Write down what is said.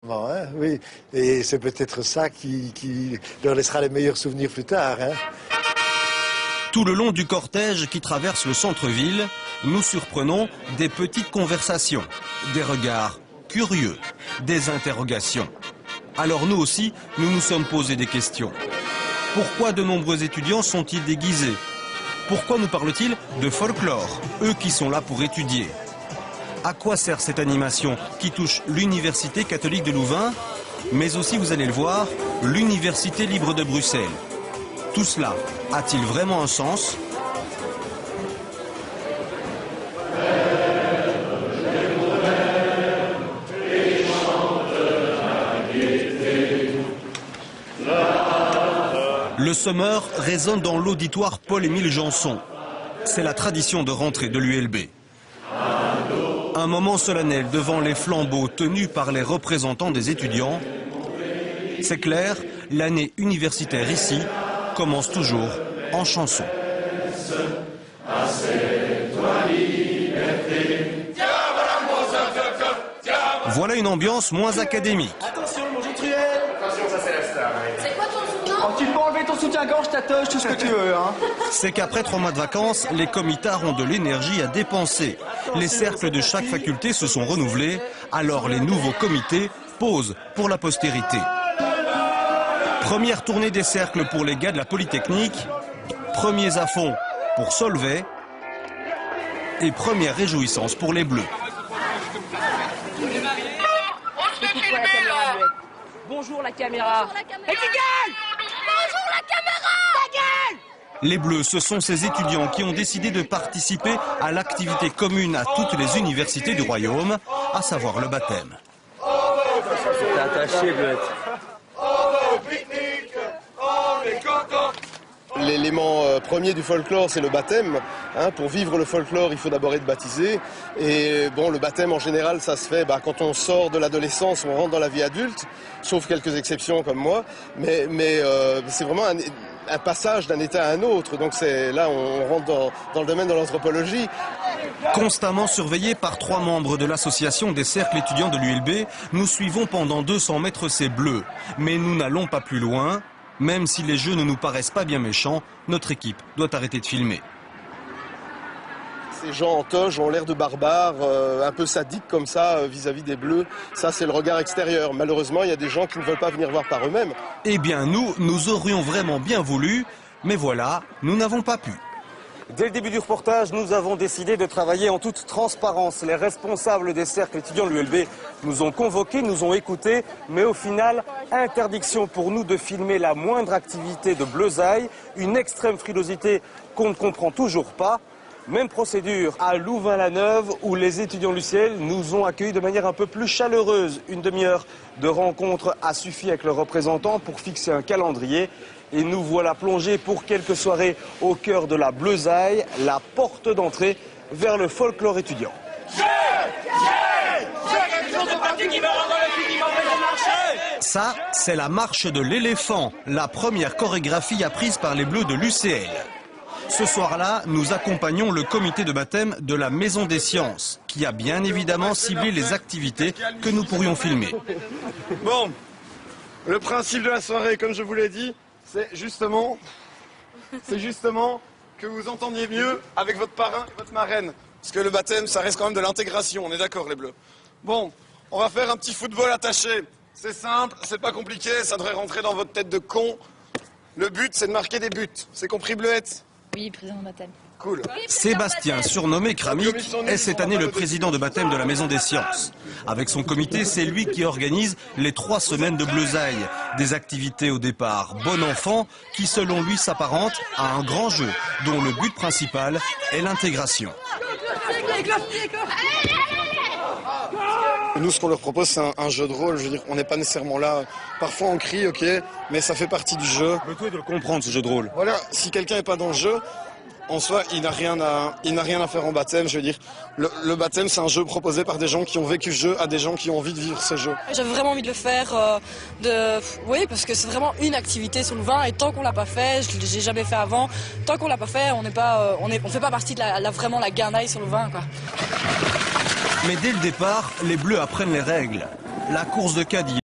Bon, hein, oui, et c'est peut-être ça qui leur laissera les meilleurs souvenirs plus tard. Hein. Tout le long du cortège qui traverse le centre-ville, nous surprenons des petites conversations, des regards curieux, des interrogations. Alors nous aussi, nous nous sommes posé des questions. Pourquoi de nombreux étudiants sont-ils déguisés? Pourquoi nous parlent-ils de folklore, eux qui sont là pour étudier? À quoi sert cette animation qui touche l'Université catholique de Louvain, mais aussi, vous allez le voir, l'Université libre de Bruxelles? Tout cela a-t-il vraiment un sens? Le Summer résonne dans l'auditoire Paul-Émile Janson. C'est la tradition de rentrée de l'ULB. Un moment solennel devant les flambeaux tenus par les représentants des étudiants. C'est clair, l'année universitaire ici commence toujours en chanson. Voilà une ambiance moins académique. Attention, bonjour Truel. Attention, ça c'est la star. C'est quoi ton surnom? Oh, tu peux enlever ton soutien-gorge, tatoche, tout ce que tu veux. Hein. C'est qu'après 3 mois de vacances, les comitards ont de l'énergie à dépenser. Les cercles de chaque faculté se sont renouvelés, alors les nouveaux comités posent pour la postérité. Première tournée des cercles pour les gars de la Polytechnique, premiers à fond pour Solvay et première réjouissance pour les Bleus. Bonjour la caméra. Bonjour la caméra. Et qui gueule? Bonjour la caméra. Ta gueule. Les Bleus, ce sont ces étudiants qui ont décidé de participer à l'activité commune à toutes les universités du Royaume, à savoir le baptême. T'es attaché, Bleuette. L'élément premier du folklore, c'est le baptême. Hein, pour vivre le folklore, il faut d'abord être baptisé. Et bon, le baptême, en général, ça se fait quand on sort de l'adolescence, on rentre dans la vie adulte, sauf quelques exceptions comme moi. Mais c'est vraiment un passage d'un état à un autre. Donc là, on rentre dans le domaine de l'anthropologie. Constamment surveillés par 3 membres de l'association des cercles étudiants de l'ULB, nous suivons pendant 200 mètres ces Bleus. Mais nous n'allons pas plus loin. Même si les jeux ne nous paraissent pas bien méchants, notre équipe doit arrêter de filmer. Ces gens en toge ont l'air de barbares, un peu sadiques comme ça vis-à-vis des Bleus. Ça, c'est le regard extérieur. Malheureusement, il y a des gens qui ne veulent pas venir voir par eux-mêmes. Eh bien, nous aurions vraiment bien voulu, mais voilà, nous n'avons pas pu. Dès le début du reportage, nous avons décidé de travailler en toute transparence. Les responsables des cercles étudiants de l'ULB nous ont convoqués, nous ont écoutés, mais au final, interdiction pour nous de filmer la moindre activité de Bleuzaï, une extrême frilosité qu'on ne comprend toujours pas. Même procédure à Louvain-la-Neuve où les étudiants du ciel nous ont accueillis de manière un peu plus chaleureuse. Une demi-heure de rencontre a suffi avec leurs représentants pour fixer un calendrier. Et nous voilà plongés pour quelques soirées au cœur de la Bleuzaï, la porte d'entrée vers le folklore étudiant. Ça, c'est la marche de l'éléphant, la première chorégraphie apprise par les Bleus de l'UCL. Ce soir-là, nous accompagnons le comité de baptême de la Maison des Sciences, qui a bien évidemment ciblé les activités que nous pourrions filmer. Bon, le principe de la soirée, comme je vous l'ai dit, c'est justement que vous entendiez mieux avec votre parrain et votre marraine. Parce que le baptême, ça reste quand même de l'intégration, on est d'accord les Bleus. Bon, on va faire un petit football attaché. C'est simple, c'est pas compliqué, ça devrait rentrer dans votre tête de con. Le but, c'est de marquer des buts. C'est compris, Bleuette? Oui, président de baptême. Cool. Sébastien, surnommé Kramik, est cette année le président de baptême de la Maison des Sciences. Avec son comité, c'est lui qui organise les 3 semaines de Bleuzaï. Des activités au départ bon enfant qui, selon lui, s'apparentent à un grand jeu dont le but principal est l'intégration. Nous, ce qu'on leur propose, c'est un jeu de rôle. Je veux dire, on n'est pas nécessairement là. Parfois, on crie, ok, mais ça fait partie du jeu. Le tout est de le comprendre, ce jeu de rôle. Voilà, si quelqu'un n'est pas dans le jeu, en soi, il n'a rien à faire en baptême. Je veux dire, le baptême, c'est un jeu proposé par des gens qui ont vécu ce jeu à des gens qui ont envie de vivre ce jeu. J'avais vraiment envie de le faire, oui, parce que c'est vraiment une activité sur Louvain et tant qu'on l'a pas fait, je l'ai jamais fait avant, tant qu'on l'a pas fait, on fait pas partie de vraiment la garnaille sur Louvain, quoi. Mais dès le départ, les Bleus apprennent les règles. La course de caddie